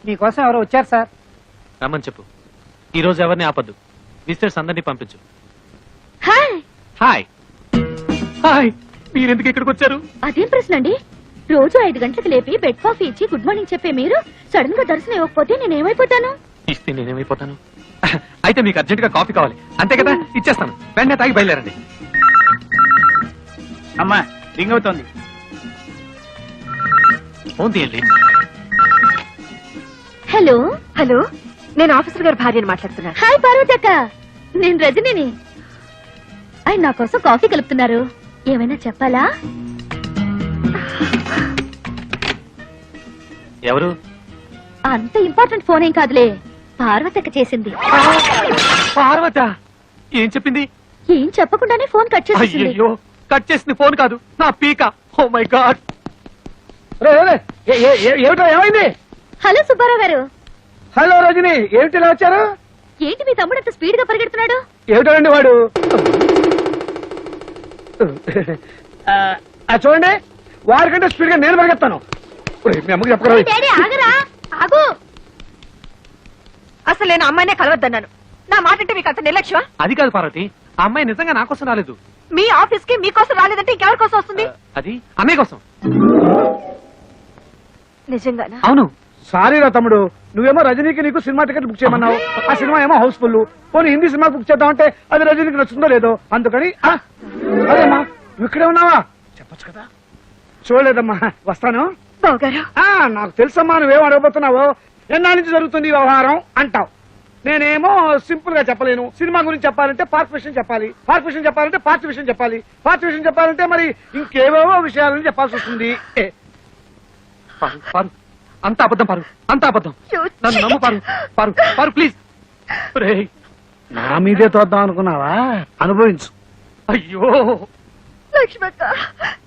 మీకోసం ఎవరో వచ్చారు సార్. రమ్మని చెప్పు. ఈ రోజు ఎవరిని ఆపద్దు. విజిటర్స్ అందరినీ పంపించు. హాయ్. Hi hi. మీరెందుకు ఇక్కడికి వచ్చారు? అదేం ప్రశ్న అండి? రోజు 5 గంటలకు లేపి బెడ్ కాఫీ ఇచ్చి గుడ్ మార్నింగ్ చెప్పే మీరు సడన్ గా దర్శనం ఇవ్వకపోతే నేనేమైపోతాను? ఇస్తే నేనేమైపోతాను? అయితే మీకు అర్జెంట్ గా కాఫీ కావాలి అంతే కదా? ఇచ్చేస్తాను. వెంటనే తాగి బయలుదేరండి. అమ్మా రింగ్ అవుతోంది. ఫోన్ తీయండి. హలో. హలో, నేను ఆఫీసర్ గారి భార్యని మాట్లాడుతున్నాను. హాయ్ పార్వతి అక్క, నేను రజనీని. ఆయన నా కోసం కాఫీ కలుపుతున్నారు. ఏమైనా చెప్పాలా? ఎవరు? అంత ఇంపార్టెంట్ ఫోన్ ఏం కాదులే, పార్వతి అక్క చేసింది. పార్వత ఏం చెప్పింది? ఏం చెప్పకుండానే ఫోన్ కట్ చేసేసింది. అయ్యో, కట్ చేసింది ఫోన్ కాదు, నా పీక. Oh my God. ఏమిటో ఏమైంది? హలో సుబ్బారావు గారు. హలో రజని, ఏమిటి ఇలా వచ్చారు? ఏంటి మీ తమ్ముడు అంత స్పీడ్ గా పరిగెడుతున్నాడు? ఏమిటండి వాడు? చూడండి, వారికంటే స్పీడ్ గా నేను పరిగెత్తాను. మీ అమ్మకి చెప్పరా? డాడీ ఆగరా, ఆగు. అసలు నేను అమ్మాయినే కలవద్దన్నాను. నా మాట అంటే మీకు అంత నిర్లక్ష్యం? అది కాదు పార్వతి, ఆ అమ్మాయి నిజంగా నా కోసం రాలేదు. మీ ఆఫీస్ కి మీకోసం రాలేదంటే ఇంకెవరి కోసం వస్తుంది? అది అన్నయ్య కోసం. నిజంగానా? అవును. సారీ రా తమ్ముడు, నువ్వేమో రజనీకి నీకు సినిమా టికెట్ బుక్ చేయమన్నావు. ఆ సినిమా ఏమో హౌస్ఫుల్. పోనీ హిందీ సినిమా బుక్ చేద్దామంటే అది రజనీకి నచ్చుతుందో లేదో, అందుకని అదేమ్మా నువ్వు ఇక్కడే ఉన్నావా చెప్పొచ్చు కదా. చూడలేదమ్మా, వస్తాను. బావగారు, నాకు తెలుసమ్మా నువ్వేం అడగబోతున్నావో. ఎన్నాళ్ళ నుంచి జరుగుతుంది ఈ వ్యవహారం అంటావు. నేనేమో సింపుల్ గా చెప్పలేను. సినిమా గురించి చెప్పాలంటే పార్ట్ విషయం చెప్పాలి, పార్ట్ విషయం చెప్పాలంటే పార్ట్ విషయం చెప్పాలి, పార్ట్ విషయం చెప్పాలంటే మరి ఇంకేవేవో విషయాలని చెప్పాల్సి వస్తుంది. పారు పారు, అంత అబద్ధం పారు, అంత అబద్ధం. నన్ను నమ్ము పారు. పారు పారు ప్లీజ్. నా మీదే తోద్దాం అనుకున్నావా? అనుభవించు. అయ్యో లక్ష్మక్క,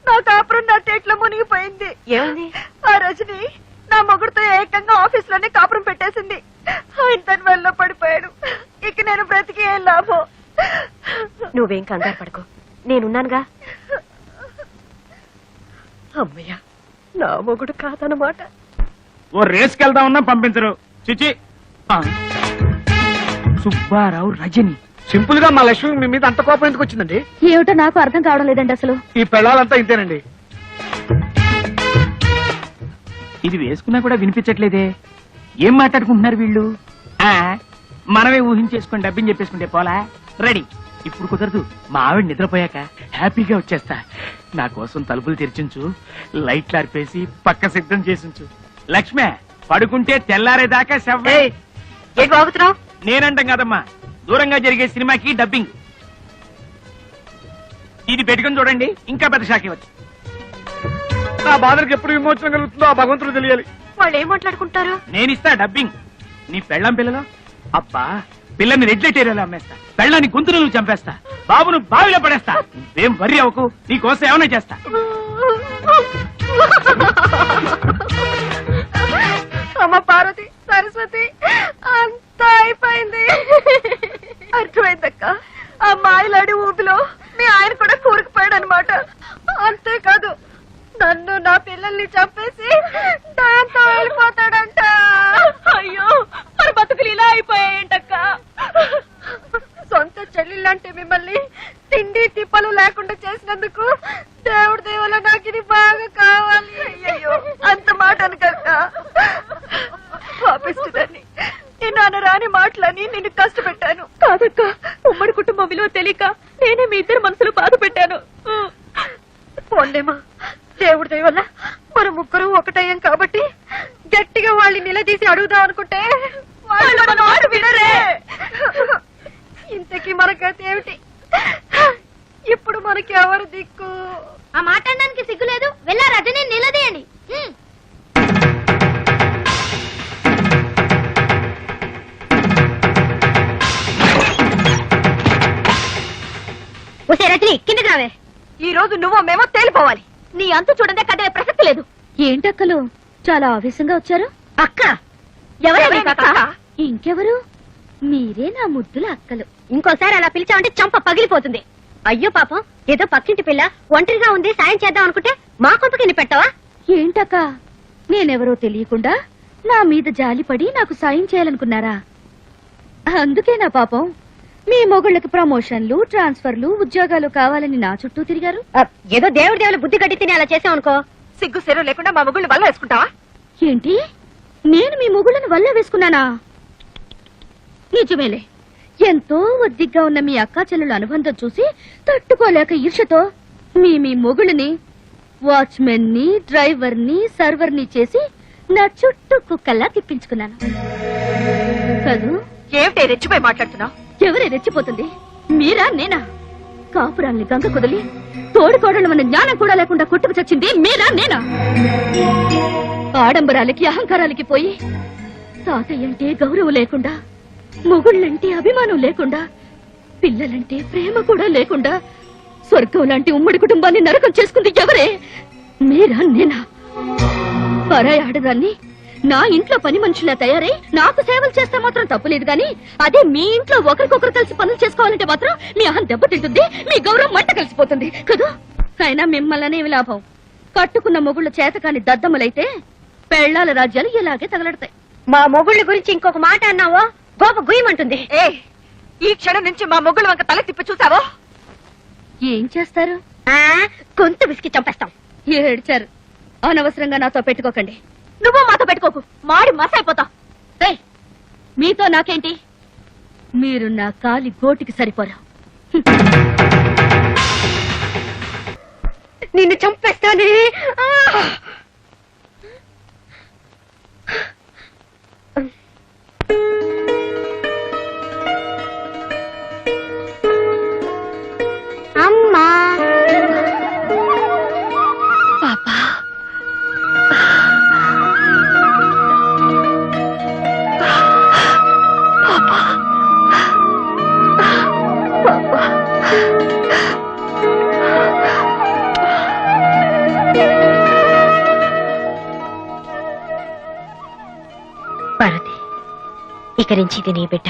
నా కాపురం నా తేట్లో మునిగిపోయింది. ఏమైంది? ఆ రజని నా మొగుడుతో ఏకంగా ఆఫీస్ లోనే కాపురం పెట్టేసింది. ఆయన తన వల్ల పడిపోయాడు. ఇక నేను బ్రతికి ఏం లాభం? నువ్వేం కంగారు పడుకో, నేనున్నానుగా. అమ్మయ్యా, నా మొగుడు కాదన్నమాట. ఓ రేస్కి వెళ్దామన్నా పంపించరు. చిచి. సుబ్బారావు రజని. సింపుల్ గా మా లక్ష్మి మీ మీద అంత కోపం ఎందుకు వచ్చిందండి? ఏమిటో నాకు అర్థం కావడం లేదండి అసలు. ఈ పెళ్ళాలంతా ఇంతేనండి. ఇది వేసుకున్నా కూడా వినిపించట్లేదే. ఏం మాట్లాడుకుంటున్నారు వీళ్ళు? మనమే ఊహించేసుకుని డబ్బింగ్ చెప్పేసుకుంటే పోలా. రెడీ. ఇప్పుడు కుదరదు, మా ఆవిడ నిద్రపోయాక హ్యాపీగా వచ్చేస్తా. నా కోసం తలుపులు తెరిచించు, లైట్లు ఆర్పేసి పక్క సిద్ధం చేసించు. లక్ష్మే, పడుకుంటే తెల్లారేదాకా శవ్వే. ఏంటి బాగుతున్నావు? నేనంటాం కదమ్మా, దూరంగా జరిగే సినిమాకి డబ్బింగ్. ఇది పెట్టుకుని చూడండి, ఇంకా పెద్ద షాక్ ఇవ్వచ్చు. నా బాధలకు ఎప్పుడు విమోచన కలుగుతుందో ఆ భగవంతుడు తెలియాలి. వాళ్ళు ఏం మాట్లాడుకుంటారు? నేనిస్తా డబ్బింగ్. నీ పెళ్ళం పిల్లలో అబ్బా, పిల్లని రెడ్ లైట్ ఏరియాలో అమ్మేస్తా, పెళ్ళాన్ని గొంతులు నువ్వు చంపేస్తా, బాబును బావిలో పడేస్తా. నువ్వేం వర్రీ అవ్వకు, నీ కోసం ఏమైనా చేస్తా. అమ్మ పార్వతి, సరస్వతి, అంతా అయిపోయింది. అర్థమైందక్క, ఆ మాయలాడి ఊపిలో మీ ఆయన కూడా కూరుకుపోయాడు అనమాట. అంతేకాదు, నన్ను నా పిల్లల్ని చంపేసి దాంతో వెళ్ళిపోతాడంట. అయ్యో, మరి బతుకులు ఇలా అయిపోయాయంటక్క. సొంత చెల్లెళ్ళంటే మిమ్మల్ని తిండి తిప్పలు లేకుండా చేసినందుకు దేవుడి దేవుల నాకు ఇది బాగా కావాలి. అయ్యో, అంత మాట అనకక్క. పాపిస్తుందని నేను అనరాని మాటలని నిన్ను కష్టపెట్టాను. కాదక్క, ఉమ్మడి కుటుంబం విలువ తెలియక నేనే మీ ఇద్దరు మనసులు బాధ పెట్టాను. పోండేమా, దేవుడి దయ వల్ల మన ముగ్గురు ఒకటయ్యాం కాబట్టి గట్టిగా వాళ్ళని నిలదీసి అడుగుదాం అనుకుంటే వాళ్ళు మన మాట వినరే. ఇంతకీ మన గతి ఏమిటి? ఇప్పుడు మనకి ఎవరు దిక్కు? ఆ మాట్లాడడానికి సిగ్గులేదు, వెళ్ళా రజని నిలదీయండి. ఒసే రజని, కిందకి రావే. ఈ రోజు నువ్వు మేమో తేలిపోవాలి. నీ అంతు చూడదే కట్టే ప్రసక్తి లేదు. ఏంటక్కలు చాలా ఆవేశంగా వచ్చారు? అక్క ఎవరైనా ఇంకెవరు? మీరే నా ముద్దుల అక్కలు. ఇంకోసారి అలా పిలిచామంటే చంప పగిలిపోతుంది. అయ్యో పాపం, ఏదో పక్కింటి పిల్ల ఒంటరిగా ఉంది, సాయం చేద్దాం అనుకుంటే మా కొంపకిని పెట్టవా? ఏంటక్క, నేనెవరో తెలియకుండా నా మీద జాలిపడి నాకు సాయం చేయాలనుకున్నారా? అందుకే నా పాపం మీ మొగుళ్ళకి ప్రమోషన్లు, ట్రాన్స్ఫర్లు, ఉద్యోగాలు కావాలని నా చుట్టూ తిరిగారు. ఏదో దేవుడి బుద్ధి గడ్డి తిని అలా చేసావనుకో, సిగ్గు సెరవు లేకుండా మా మొగుళ్ళు వల్ల వేసుకుంటావా? ఏంటి, నేను మీ మొగుళ్ళని వల్ల వేసుకున్నానా? నిజమేలే, ఎంతో ఒద్దిగ్గా ఉన్న మీ అక్కా చెల్లెల అనుబంధం చూసి తట్టుకోలేక ఈర్షతో మీ మొగుళ్ళని వాచ్మెన్ ని, డ్రైవర్ ని, సర్వర్ ని చేసి నా చుట్టూ కుక్కల్లా తిప్పించుకున్నాను కదూ. ఏమిటి రెచ్చిపోయి మాట్లాడుతున్నావు? ఎవరే రెచ్చిపోతుంది, మీరా నేనా? కాపురాల్ని గంగ కుదిలి తోడుకోడలు మన జ్ఞానం కూడా లేకుండా కొట్టుకు చచ్చింది మీరా నేనా? ఆడంబరాలకి అహంకారాలకి పోయి తాతయ్య అంటే గౌరవం లేకుండా, మొగుళ్ళంటే అభిమానం లేకుండా, పిల్లలంటే ప్రేమ కూడా లేకుండా స్వర్గం లాంటి ఉమ్మడి కుటుంబాన్ని నరకం చేసుకుంది ఎవరే? మీరా నేనా? పరాయి ఆడదాన్ని నా ఇంట్లో పని మనుషులా తయారై నాకు సేవలు చేస్తే మాత్రం తప్పులేదు గాని, అదే మీ ఇంట్లో ఒకరికొకరు కలిసి పనులు చేసుకోవాలంటే మాత్రం మీ అహం దెబ్బతింటుంది, మీ గౌరవం మంట కలిసిపోతుంది కదా. అయినా మిమ్మల్ని లాభం, కట్టుకున్న మొగుళ్ళు చేతకాని దద్దమ్మలైతే పెళ్లాల రాజ్యాలు ఇలాగే తగలడతాయి. మా మొగుళ్ళ గురించి ఇంకొక మాట అన్నావో గోప గుయ్యమంటుంది. ఈ క్షణం నుంచి మా మొగుళ్ళ వంక తల తిప్పి చూసావో ఏం చేస్తారు? గొంతు విసికి చంపేస్తాం. ఏడ్చారు. అనవసరంగా నాతో పెట్టుకోకండి. నువ్వు మాతో పెట్టుకోకు, మాడి మసైపోతావు. మీతో నాకేంటి? మీరు నా కాలి గోటికి సరిపోరా. నిన్ను చంపేస్తానే. అమ్మా పాపా, పార్వతి, ఇక నుంచి ఇది నీ బిడ్డ.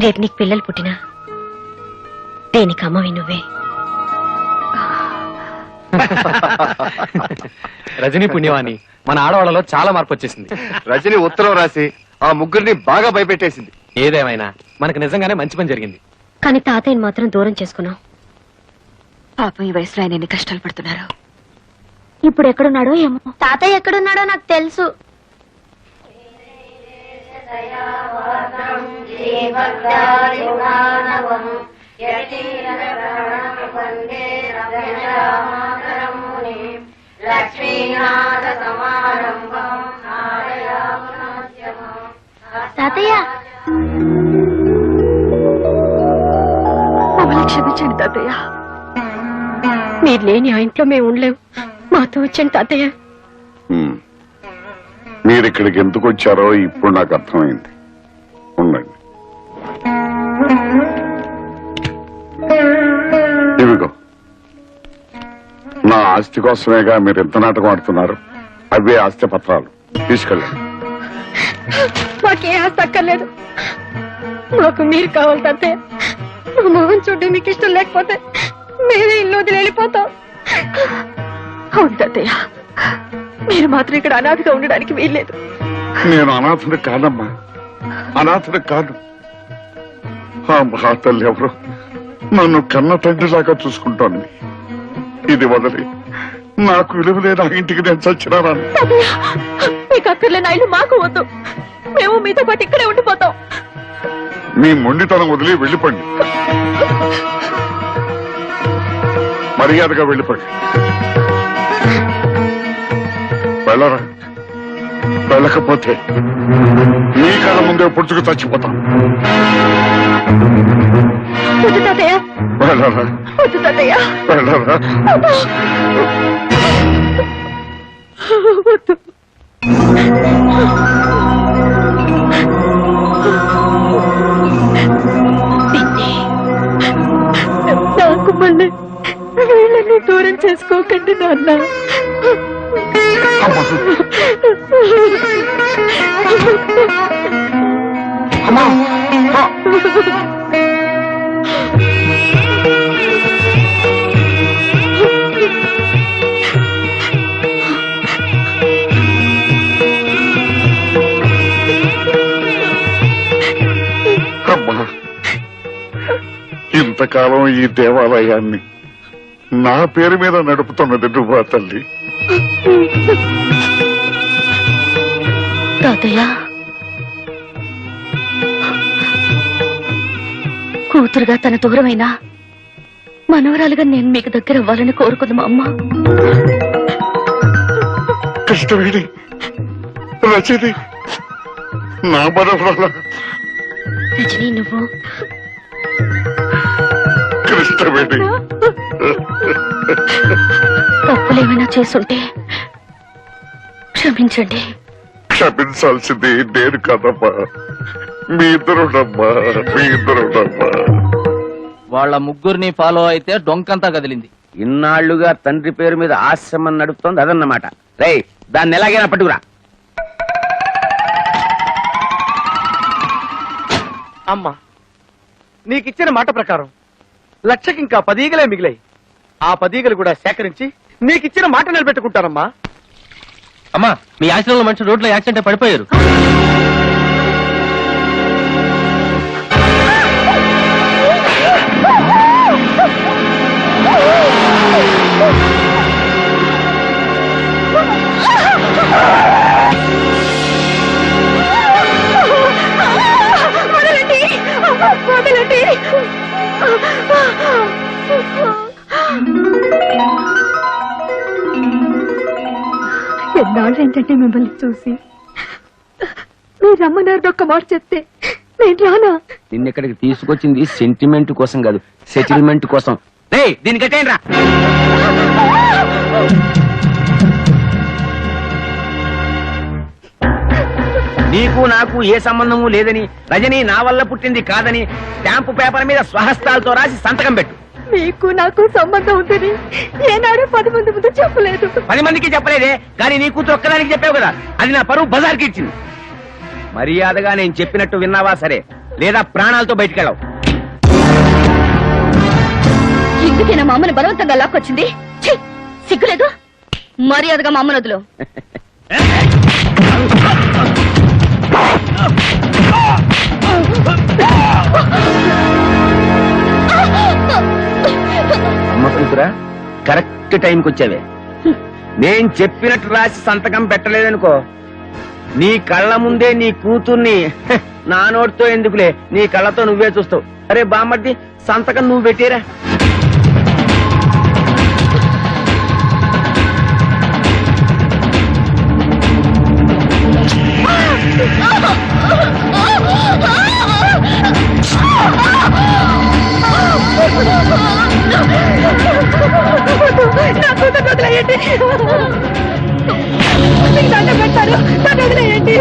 రేపు నీకు పిల్లలు పుట్టినా దేనికి అమ్మవి నువ్వే. రజనీ పుణ్యవాణి, మన ఆడవాళ్ళలో చాలా మార్పు వచ్చేసింది. రజని ఉత్తరం రాసి ఆ ముగ్గురిని బాగా భయపెట్టేసింది. ఏదేమైనా మనకు నిజంగానే మంచి పని జరిగింది. కానీ తాతయ్యని మాత్రం దూరం చేసుకున్నావు. పాపం ఈ వయసులో ఆయన ఎన్ని కష్టాలు పడుతున్నారు. ఇప్పుడు ఎక్కడున్నాడో ఏమో. తాతయ్య ఎక్కడున్నాడో నాకు తెలుసు. తాతయ్య, మమ్మల్ని క్షమించండి తాతయ్య. మీరు లేని ఆ ఇంట్లో మేము ఉండలేము. మాతో వచ్చండి తాతయ్య. మీరు ఇక్కడికి ఎందుకు వచ్చారో ఇప్పుడు నాకు అర్థమైంది. ఉండండి. ఇవిగో, నా ఆస్తి కోసమేగా మీరు ఎంత నాటకం ఆడుతున్నారు. అవే ఆస్తి పత్రాలు తీసుకెళ్ళండి. మాకే ఆస్తి అక్కర్లేదు, మాకు మీరు కావాలి తాతయ్య. మా మొహం చూడ్డం మీకు ఇష్టం లేకపోతే మేమే ఇల్లు వదిలి వెళ్ళిపోతాం. అవును తాతయ్య, మీరు మాత్రం ఇక్కడ అనాథగా ఉండడానికి వీల్లేదు. నేను అనాథుడు కాదమ్మా, అనాథుడు కాదు. ఆ మహాతల్లి ఎవరో నన్ను కన్న తండ్రిలాగా చూసుకుంటోంది. ఇది వదిలి నాకు విలువ లేని ఆ ఇంటికి నేను చచ్చినారాను. మీకు అక్కర్లేని ఇల్లు మాకు వద్దు, మేము మీతో పాటు ఇక్కడే ఉండిపోతాం. మీ మొండితనం వదిలి వెళ్ళిపోండి, మర్యాదగా వెళ్ళిపోండి. వెళ్ళరా, వెళ్ళకపోతే మీ కళ్ళ ముందే పుడుచుకు చచ్చిపోతాం. వద్దు తాతయ్య, వెళ్ళరా, వద్దు తాతయ్య, వెళ్ళరా. వద్దు. నాకు మళ్ళీ వీళ్ళని దూరం చేసుకోకండి నాన్న. అమ్మా ఇంతకాలం ఈ దేవాలయాన్ని నా పేరు మీద నడుపుతున్నది నువ్వా తల్లి? తాతయ్య కూతురుగా తన దూరమైనా మనవరాలుగా నేను మీకు దగ్గర అవ్వాలని కోరుకుంది మా అమ్మ. కృష్ణవేణి రచని నా మనవరాల రజనీ నువ్వు కృష్ణవేణి తప్పులేమైనా చేసుంటే క్షమించండి. క్షమించాల్సింది నేను కాదమ్మా, మీ ఇద్దరునమ్మా, మీ ఇద్దరునమ్మా. వాళ్ళ ముగ్గురిని ఫాలో అయితే డొంకంతా కదిలింది. ఇన్నాళ్లుగా తండ్రి పేరు మీద ఆశ్రమం నడుపుతోంది అదన్నమాట. రేయ్ దాన్ని ఎలాగైనా పట్టుకురా. అమ్మా నీకిచ్చిన మాట ప్రకారం లక్షకి ఇంకా 10 ఈగలే మిగిలాయి. ఆ 10 ఈగలు కూడా సేకరించి నీకిచ్చిన మాట నిలబెట్టుకుంటానమ్మా. అమ్మా మీ ఆశ్రమంలో మనిషి రోడ్లో యాక్సిడెంట్ పడిపోయారు. ఎన్నాళ్ళు ఏంటంటే మిమ్మల్ని చూసి మీరు రమ్మన్నారు ఒక్క మాట చెప్తే నేను రానా? నిన్నెక్కడికి తీసుకొచ్చింది సెంటిమెంట్ కోసం కాదు, సెటిల్మెంట్ కోసం. రేయ్ దీనికి కట్టేయండి రా. నీకు నాకు ఏ సంబంధము లేదని, రజని నా వల్ల పుట్టింది కాదని స్టాంపు పేపర్ మీద స్వహస్తాలతో రాసి సంతకం పెట్టు. మీకు నాకు సంబంధం ఉందని ఏనాడు 10 మంది ముందు చెప్పలేదు. 10 మందికి చెప్పలేదే, కానీ నీ కూతురు ఒక్కదానికి చెప్పావు కదా, అది నా పరువు బజార్కి ఇచ్చింది. మర్యాదగా నేను చెప్పినట్టు విన్నావా సరే, లేదా ప్రాణాలతో బయటికెళ్ళవు. ఎందుకైనా మా అమ్మని బలవంతంగా లాక్కొచ్చింది? ఛీ! సిగ్గులేదు? మర్యాదగా మా అమ్మను వదులు. అమ్మ కూతురా కరెక్ట్ టైంకి వచ్చావే. నేను చెప్పినట్టు రాసి సంతకం పెట్టలేదనుకో, నీ కళ్ళ ముందే నీ కూతుర్ని నా నోటితో ఎందుకులే, నీ కళ్ళతో నువ్వే చూస్తావు. అరే బామ్మర్ది సంతకం నువ్వు పెట్టేరా. నా కూతురు వదిలేయండి. మీకు దండం పెడతారు, నన్ను వదిలేయండి.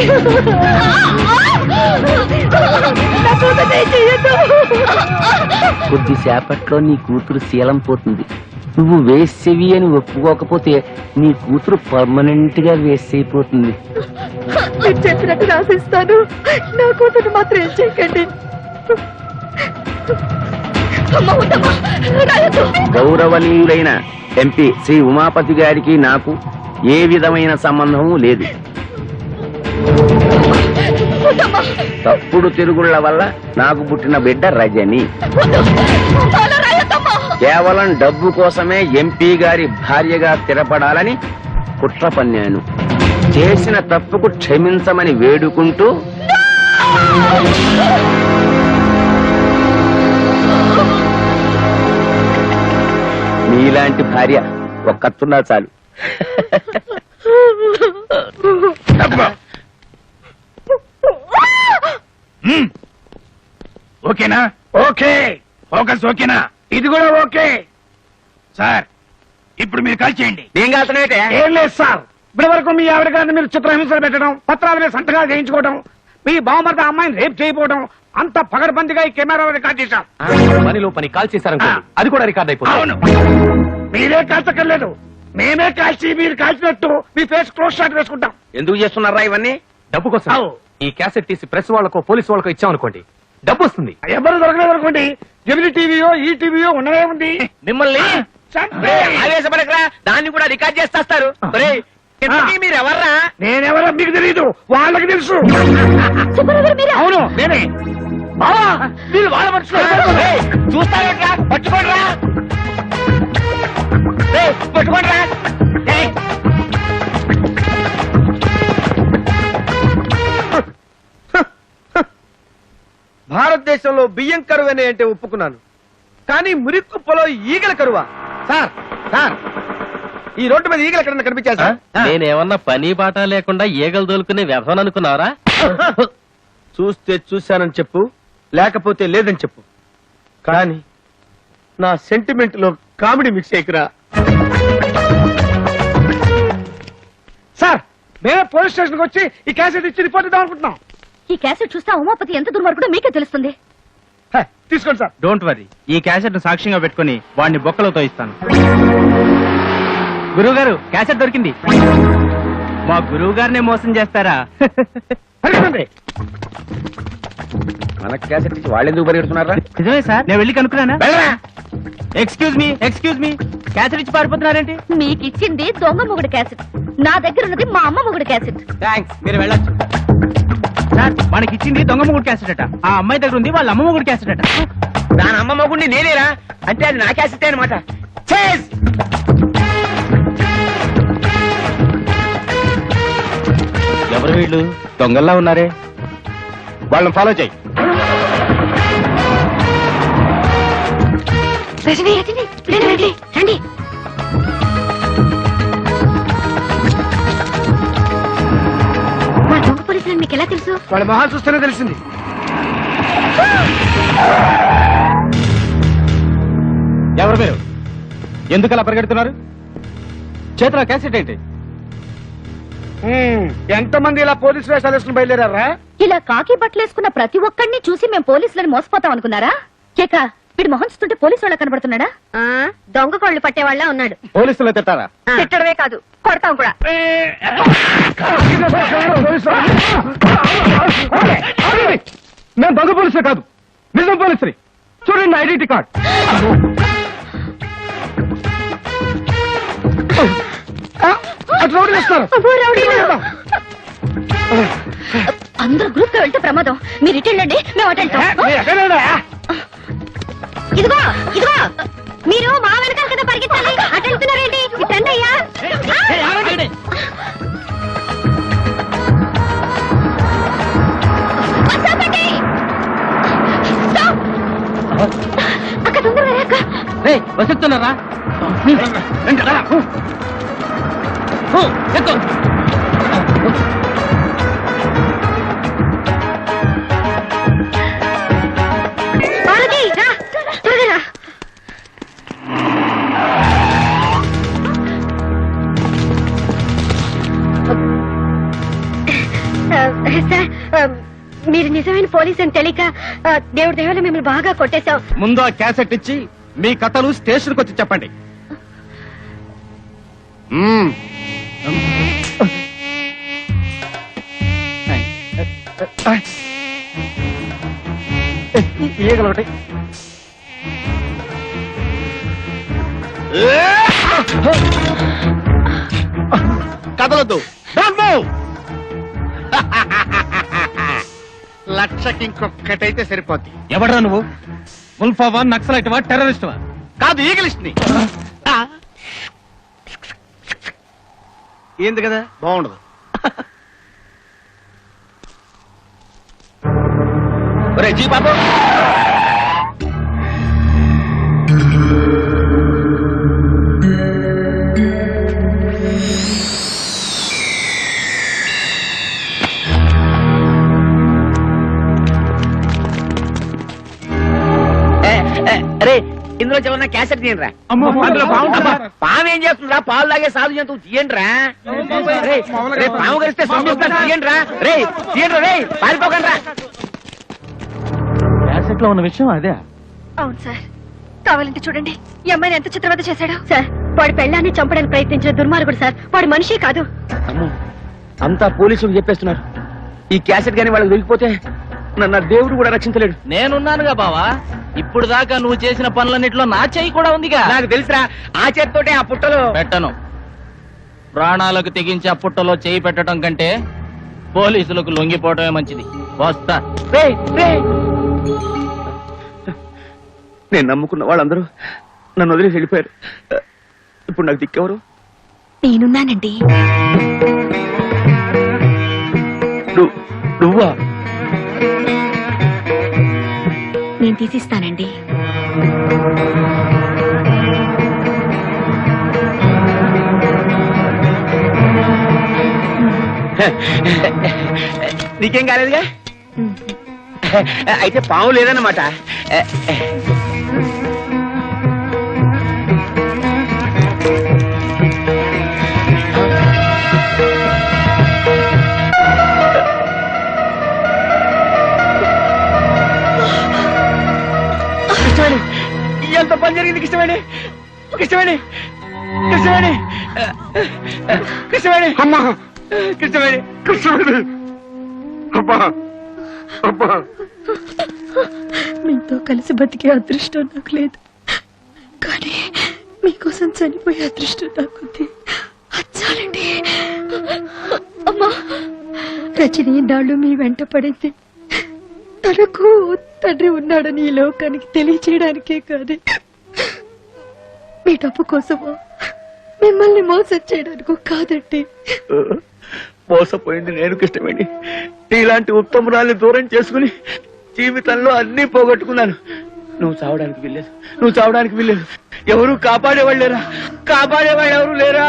నా కూతురు ఏం చెయ్యొద్దు. కొద్దిసేపట్లో నీ కూతురు శీలం పోతుంది. నువ్వు వేసేవి అని ఒప్పుకోకపోతే నీ కూతురు పర్మనెంట్ గా వేస్ట్ అయిపోతుంది. మీరు చెప్పినట్టు రాసిస్తాను, నా కూతురు మాత్రం ఏం చేయకండి. గౌరవనీయులైన ఎంపీ శ్రీ ఉమాపతి గారికి నాకు ఏ విధమైన సంబంధము లేదు. తప్పుడు తిరుగుళ్ల వల్ల నాకు పుట్టిన బిడ్డ రజని. కేవలం డబ్బు కోసమే ఎంపీ గారి భార్యగా స్థిరపడాలని కుట్ర పన్నాను. చేసిన తప్పుకు క్షమించమని వేడుకుంటూ నీలాంటి భార్య ఒక్కతున్నా చాలు. ఓకేనా? ఓకే. ఫోకస్ ఓకేనా? ఇది కూడా ఓకే సార్. ఇప్పుడు మీరు కాల్ చేయండి. నేను కాల్చనేటే ఏం లేదు సార్, ఇప్పటి వరకు మీ ఆవిడ గారిని మీరు చిత్రహింసలు పెట్టడం, పత్రాల మీద సంతకాలు చేయించుకోవడం, మీ బావమరిది అమ్మాయిని రేప్ చేయకపోవడం అంత పగడబందిగా ఈ కెమెరాలో రికార్డ్ చేశారు. పనిలో పని కాల్ చేశారనుకోండి, అది కూడా రికార్డ్ అయిపోతుంది. అవును. మీరే కాల్చక్కర్లేదు, మేమే కాల్చి మీరు కాల్చినట్టు మీ ఫేస్ క్లోజ్ షాట్ వేసుకుంటాం. ఎందుకు చేస్తున్నారా ఇవన్నీ? డబ్బు కోసం. అవు. ఈ క్యాసెట్ తీసి ప్రెస్ వాళ్ళకో పోలీసు వాళ్ళకో ఇచ్చామనుకోండి, డబ్బు వస్తుంది. ఎవరు దొరకలేదు అనుకోండి, జమిని టీవీయో ఈ టీవీయో ఉండనే ఉంది. మిమ్మల్ని చంపే. ఆవేశపడకరా, దాన్ని కూడా రికార్డ్ చేస్తారు. మీరు ఎవర్రా? నేనెవరో మీకు తెలియదు, వాళ్ళకి తెలుసు. అవును నేనే. బావా వీళ్ళు వాళ్ళ మనుషులు చూస్తారా పట్టుకోండిరా పట్టుకోండిరా భారతదేశంలో బియ్యం కరువనే అంటే ఒప్పుకున్నాను, కానీ మురిక్కుప్పలో ఈగల కరువా? సార్ సార్ ఈ రోడ్డు మీద ఈగలు ఎక్కడన్నా కనిపించారు సార్? నేనేమన్నా పని బాట లేకుండా ఈగలు దొలుకునే వ్యవసాయం అనుకున్నారా? చూస్తే చూశానని చెప్పు, లేకపోతే లేదని చెప్పు, కానీ నా సెంటిమెంట్ లో కామెడీ మిక్స్ అయ్యకురా. సార్ మేమే పోలీస్ స్టేషన్ కి వచ్చి ఈ క్యాసెట్ ఇచ్చి రిపోర్ట్ ఇద్దాం అనుకుంటున్నాం. ఈ క్యాసెట్ చూస్తే ఉమాపతి ఎంత దుర్మార్గుడో మీకే తెలుస్తుంది. తీసుకోండి సార్. డోంట్ వరీ, ఈ క్యాసెట్ సాక్ష్యంగా పెట్టుకుని వాడిని బొక్కలతో ఇస్తాను. గురువు గారు క్యాసెట్ దొరికింది. మా గురువు గారినే మోసం చేస్తారా? అడిగండి. మనకు క్యాసెట్ ఇచ్చి వాళ్ళు ఎందుకు పరిగెడుతున్నారా? నిజమే సార్, నేను వెళ్ళి కనుక్కున్నానా? ఎక్స్క్యూజ్ మీ క్యాసెట్ ఇచ్చి పారిపోతున్నారేంటి? మీకు ఇచ్చింది దొంగ మొగుడు క్యాసెట్, నా దగ్గర ఉన్నది మా అమ్మ మొగుడు క్యాసెట్. థ్యాంక్స్, మీరు వెళ్ళొచ్చు. సార్ మనకి ఇచ్చింది దొంగ మొగుడు క్యాసెట్ అట, ఆ అమ్మాయి దగ్గర ఉంది వాళ్ళ అమ్మ మొగుడు క్యాసెట్ అట. దాని అమ్మ మొగుడిని నేనేరా అంటే అది నా క్యాసెట్ అనమాట. ఎవరు వీళ్ళు దొంగల్లా ఉన్నారే? వాళ్ళని ఫాలో చేయి. రజనీ, రండి. మా దొంగ పోలీసులు మీకు ఎలా తెలుసు? వాళ్ళ మొహాలు చూస్తేనే తెలిసింది. ఎవరు మీరు? ఎందుకు అలా పరిగెడుతున్నారు? చేతిలో క్యాసెట్ ఏంటి? ఎంతమంది ఇలా పోలీసు వేషాలు వేసుకుని బయలుదేరారా? ఇలా కాకి బట్టలేసుకున్న ప్రతి ఒక్కడిని చూసి మేము పోలీసులను మోసపోతాం అనుకున్నారా? కేక వీడి మొహం చూస్తుంటే పోలీసు వాళ్ళ కనబడుతున్నాడా? దొంగ కోళ్లు పట్టేవాళ్ళ ఉన్నాడు. పోలీసులు తిట్టారా? తిట్టడమే కాదు, కొడతాం కూడా. నేను దొంగ పోలీసులు కాదు, నిజం పోలీసుని. చూడండి ఐడెంటిటీ కార్డ్. అటు రౌడీలు వస్తారు. అందరూ గ్రూప్ గా వెళ్తే ప్రమాదం. మీరు ఇటు వెళ్ళండి, మేము అటు వెళ్తాం. ఇదిగో మీరు మా వెనకాల కదా పరిగెత్తాలి. అటు వెళ్తున్నారేంటి? ఇటు రండి అయ్యా. అక్క తొందరగా అక్క. వస్తున్నారా? పార్వతి, రా, త్వరగా రా. సార్, మీరు నిజమైన పోలీస్ అని తెలియక దేవుడి దయవల్ల మిమ్మల్ని బాగా కొట్టేశాం. ముందు ఆ క్యాసెట్ ఇచ్చి మీ కథలు స్టేషన్కి వచ్చి చెప్పండి. ఈగలొకటి. కదలొద్దు. లక్షకి ఇంకొక్కటైతే సరిపోద్ది. ఎవడరా నువ్వు? ముల్ఫావా, నక్సలైట్వా, టెర్రరిస్ట్వా? కాదు, ఈగలిస్ట్ ని. ఏంది కదా బాగుండదు. ఒరే జీ బాబు, అరే ఇందులో ఏమన్నా క్యాసెట్ తీయండిరా. పాము ఏం చేస్తుందిరా? పాలు లాగే సాధు జంతువు తీయండిరా. పాము కరిస్తే తీయండిరా. తీయండి పారిపోకండిరా. క్యాసెట్ లో ఉన్న విషయం అదే. అవును సార్, కావాలంటే చూడండి ఈ అమ్మాయిని ఎంత చిత్రవద చేశాడు. సార్, వాడి పెళ్ళాన్ని చంపడానికి ప్రయత్నించిన దుర్మార్గుడు సార్. వాడు మనిషే కాదు. అంతా పోలీసులు చెప్పేస్తున్నారు. ఈ క్యాసెట్ గానీ వాళ్ళకి దొరికిపోతే నన్ను దేవుడు కూడా రక్షించలేడు. నేనున్నానుగా బావా. ఇప్పుడు దాకా నువ్వు చేసిన పనులన్నిట్లో నా చెయ్యి కూడా ఉందిగా. నాకు తెలుసురా, ఆ చేత్తోటే ఆ పుట్టలో పెట్టను. ప్రాణాలకు తెగించి ఆ పుట్టలో చేయి పెట్టడం కంటే పోలీసులకు లొంగిపోవటమే మంచిది. వస్తా. నేను నమ్ముకున్న వాళ్ళందరూ నన్ను వదిలేసి వెళ్ళిపోయారు. ఇప్పుడు నాకు దిక్కెవరు? నేనున్నానండి. నువ్వా? నేను తీసిస్తానండి. నీకేం కాలేదుగా? అయితే పాము లేదన్నమాట. కృష్ణవేణి, ఎంత పని జరిగింది కృష్ణవేణి? కృష్ణవేణి, కృష్ణవేణి, కృష్ణవేణి, అమ్మా కృష్ణవేణి. కృష్ణవేణి, అమ్మా అమ్మా. మీతో కలిసి బతికే అదృష్టం నాకు లేదు, కానీ మీకోసం చనిపోయే అదృష్టం నాకుంది. అచ్చాలండి. అమ్మా, రజని నాళ్ళు మీ వెంట పడింది తనకు తండ్రి ఉన్నాడని ఈ లోకానికి తెలియచేయడానికే కాదు, మీ డబ్బు కోసమో మిమ్మల్ని మోసం చేయడానికో కాదండి. మోసపోయింది నేను కృష్ణవేణి. ఇలాంటి ఉత్తమురాల్ని దూరం చేసుకుని జీవితంలో అన్ని పోగొట్టుకున్నాను. నువ్వు చావడానికి వెళ్ళలేదు, నువ్వు చావడానికి వెళ్ళలేదు. ఎవరు కాపాడేవాళ్ళు లేరా? కాపాడేవాళ్ళు ఎవరు లేరా?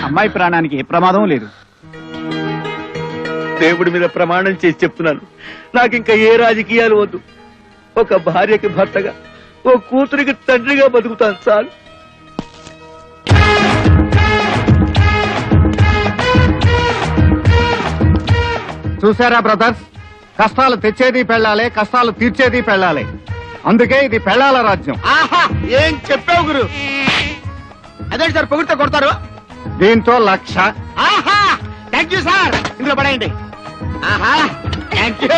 అమ్మాయి ప్రాణానికి ఏ ప్రమాదం లేదు. దేవుడి మీద ప్రమాణం చేసి చెప్తున్నాను, నాకింకా ఏ రాజకీయాలు వద్దు. ఒక భార్యకి భర్తగా, ఓ కూతురికి తండ్రిగా బతుకుతాను చాలు. చూసారా బ్రదర్స్, కష్టాలు తెచ్చేది పెళ్ళాలి, కష్టాలు తీర్చేది పెళ్ళాలి. అందుకే ఇది పెళ్ళాల రాజ్యం. ఆహా, ఏం చెప్పావు గురు? అదే సార్ పొగిడితే కొడతారు. దీంతో 1,00,000. ఆహా, థ్యాంక్ యూ సార్. ఇందులో పడేయండి. ఆహా, థ్యాంక్ యూ.